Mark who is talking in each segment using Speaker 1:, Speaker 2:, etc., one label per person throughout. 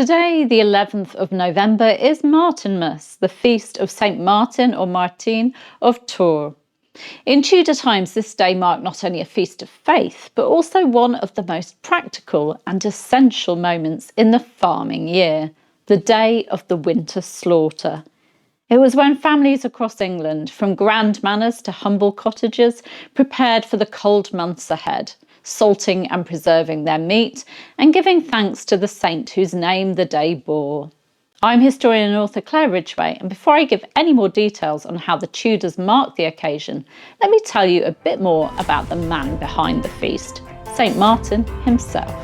Speaker 1: Today, the 11th of November, is Martinmas, the feast of Saint Martin or Martin of Tours. In Tudor times, this day marked not only a feast of faith, but also one of the most practical and essential moments in the farming year, the day of the winter slaughter. It was when families across England, from grand manors to humble cottages, prepared for the cold months ahead, salting and preserving their meat and giving thanks to the saint whose name the day bore. I'm historian and author Claire Ridgway, and before I give any more details on how the Tudors marked the occasion, let me tell you a bit more about the man behind the feast, Saint Martin himself.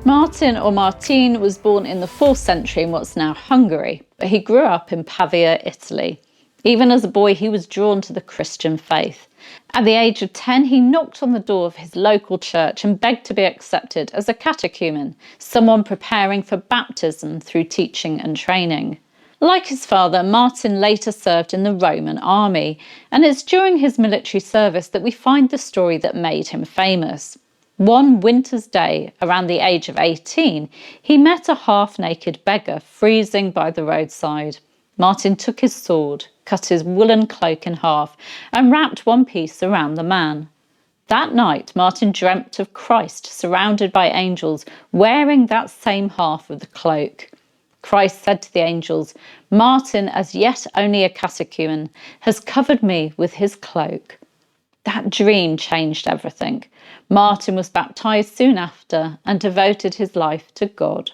Speaker 1: Martin or Martin was born in the 4th century in what's now Hungary, but he grew up in Pavia, Italy. Even as a boy, he was drawn to the Christian faith. At the age of 10, he knocked on the door of his local church and begged to be accepted as a catechumen, someone preparing for baptism through teaching and training. Like his father, Martin later served in the Roman army, and it's during his military service that we find the story that made him famous. One winter's day, around the age of 18, he met a half-naked beggar freezing by the roadside. Martin took his sword, cut his woolen cloak in half, and wrapped one piece around the man. That night, Martin dreamt of Christ surrounded by angels, wearing that same half of the cloak. Christ said to the angels, "Martin, as yet only a catechumen, has covered me with his cloak." That dream changed everything. Martin was baptized soon after and devoted his life to God.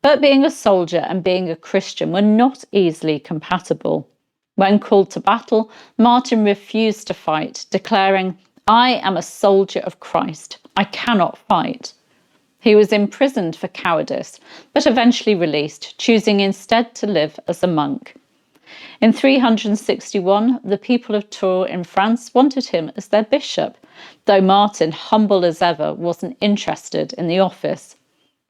Speaker 1: But being a soldier and being a Christian were not easily compatible. When called to battle, Martin refused to fight, declaring, "I am a soldier of Christ. I cannot fight." He was imprisoned for cowardice, but eventually released, choosing instead to live as a monk. In 361, the people of Tours in France wanted him as their bishop, though Martin, humble as ever, wasn't interested in the office.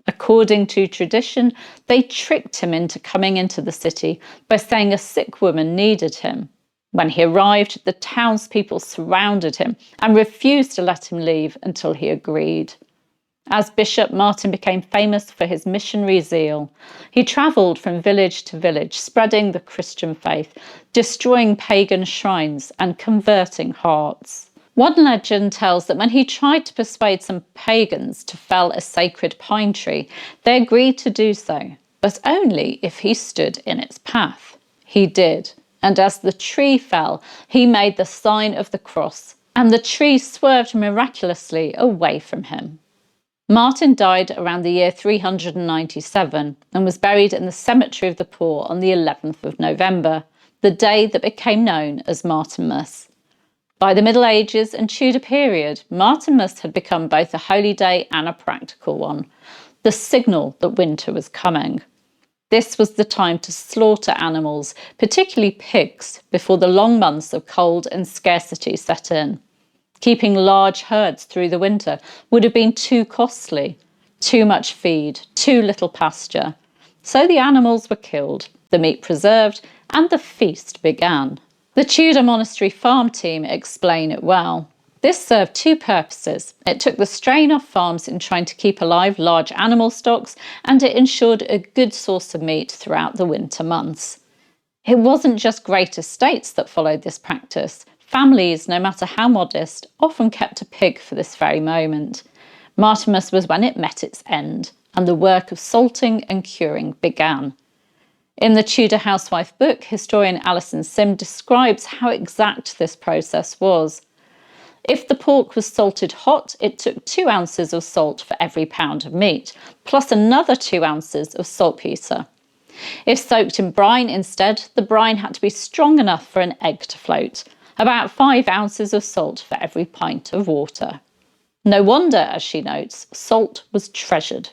Speaker 1: According to tradition, they tricked him into coming into the city by saying a sick woman needed him. When he arrived, the townspeople surrounded him and refused to let him leave until he agreed. As bishop, Martin became famous for his missionary zeal. He travelled from village to village, spreading the Christian faith, destroying pagan shrines and converting hearts. One legend tells that when he tried to persuade some pagans to fell a sacred pine tree, they agreed to do so, but only if he stood in its path. He did, and as the tree fell, he made the sign of the cross, and the tree swerved miraculously away from him. Martin died around the year 397 and was buried in the cemetery of the poor on the 11th of November, the day that became known as Martinmas. By the Middle Ages and Tudor period, Martinmas had become both a holy day and a practical one, the signal that winter was coming. This was the time to slaughter animals, particularly pigs, before the long months of cold and scarcity set in. Keeping large herds through the winter would have been too costly, too much feed, too little pasture. So the animals were killed, the meat preserved, and the feast began. The Tudor monastery farm team explain it well. This served two purposes. It took the strain off farms in trying to keep alive large animal stocks, and it ensured a good source of meat throughout the winter months. It wasn't just great estates that followed this practice. Families, no matter how modest, often kept a pig for this very moment. Martinmas was when it met its end, and the work of salting and curing began. In the Tudor Housewife book, historian Alison Sim describes how exact this process was. If the pork was salted hot, it took 2 ounces of salt for every pound of meat, plus another 2 ounces of saltpetre. If soaked in brine instead, the brine had to be strong enough for an egg to float, about 5 ounces of salt for every pint of water. No wonder, as she notes, salt was treasured.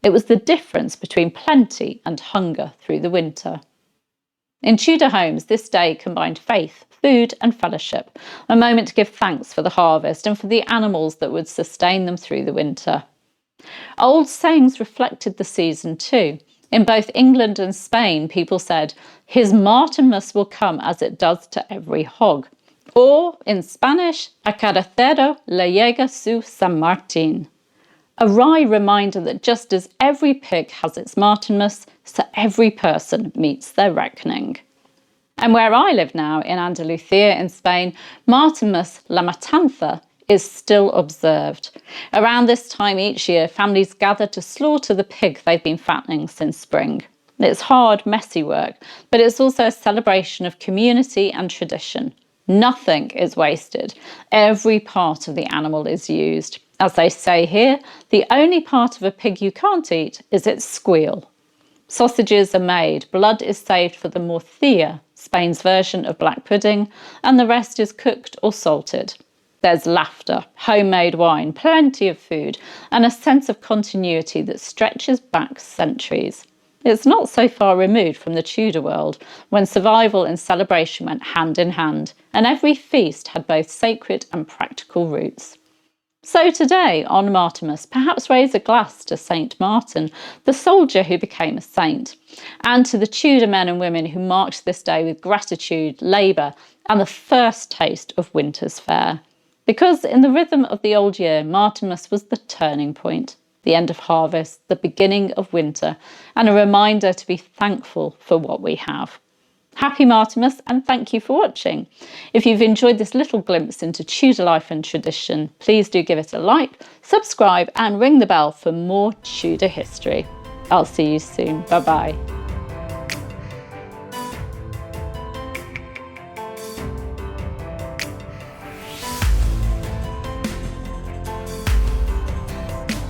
Speaker 1: It was the difference between plenty and hunger through the winter. In Tudor homes, this day combined faith, food and fellowship, a moment to give thanks for the harvest and for the animals that would sustain them through the winter. Old sayings reflected the season too. In both England and Spain, people said, "His Martinmas will come as it does to every hog." Or, in Spanish, "A cada cerdo le llega su San Martín." A wry reminder that just as every pig has its Martinmas, so every person meets their reckoning. And where I live now, in Andalusia in Spain, Martinmas La Matanza is still observed. Around this time each year, families gather to slaughter the pig they've been fattening since spring. It's hard, messy work, but it's also a celebration of community and tradition. Nothing is wasted. Every part of the animal is used. As they say here, the only part of a pig you can't eat is its squeal. Sausages are made, blood is saved for the morcilla, Spain's version of black pudding, and the rest is cooked or salted. There's laughter, homemade wine, plenty of food, and a sense of continuity that stretches back centuries. It's not so far removed from the Tudor world, when survival and celebration went hand in hand, and every feast had both sacred and practical roots. So today, on Martinmas, perhaps raise a glass to Saint Martin, the soldier who became a saint, and to the Tudor men and women who marked this day with gratitude, labour, and the first taste of winter's fare. Because in the rhythm of the old year, Martinmas was the turning point, the end of harvest, the beginning of winter, and a reminder to be thankful for what we have. Happy Martinmas, and thank you for watching. If you've enjoyed this little glimpse into Tudor life and tradition, please do give it a like, subscribe and ring the bell for more Tudor history. I'll see you soon. Bye bye.